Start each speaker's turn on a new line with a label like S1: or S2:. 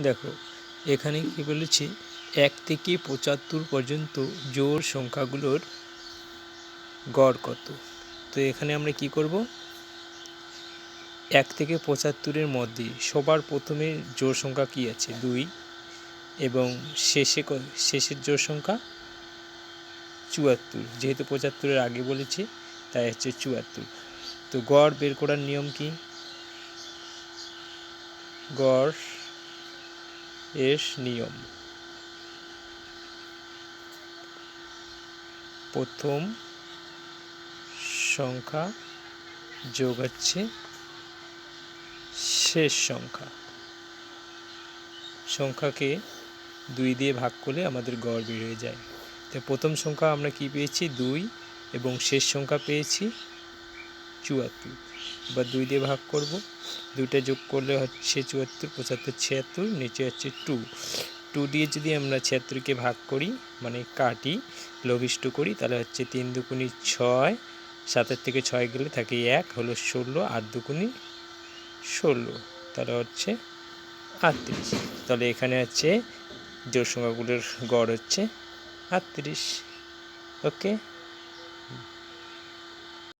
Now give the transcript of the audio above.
S1: দেখো এখানে কি বলেছি, 1 থেকে 75 পর্যন্ত জোড় সংখ্যাগুলোর গড় কত। তো এখানে আমরা কি করব, 1 থেকে 75-এর মধ্যে সবার প্রথমে জোড় সংখ্যা কি আছে 2, এবং শেষের জোড় সংখ্যা 74। যেহেতু 75-এর আগে বলেছি তাই হচ্ছে 74। তো গড় বের করার নিয়ম কি, গড় এর নিয়ম, প্রথম সংখ্যা যোগ হচ্ছে শেষ সংখ্যাকে 2 দিয়ে ভাগ করলে আমাদের গড় বের হয়ে যায়। তো প্রথম সংখ্যা আমরা কি পেয়েছি 2, এবং শেষ সংখ্যা পেয়েছি 74। এবার 2 দিয়ে ভাগ করব, 2টা যোগ করলে হচ্ছে 74, 75, 76, নিচে হচ্ছে 2 দিয়ে যদি আমরা 76-কে ভাগ করি মানে কাটি, লঘিষ্ঠ করি, তাহলে হচ্ছে 3 দুগুণী 6, 7-এর থেকে 6 গেলে থাকে 1, হলো 16, 8 দুগুণী 16, তাহলে হচ্ছে 38। তাহলে এখানে হচ্ছে জোড় সংখ্যাগুলোর গড় হচ্ছে 38। ওকে।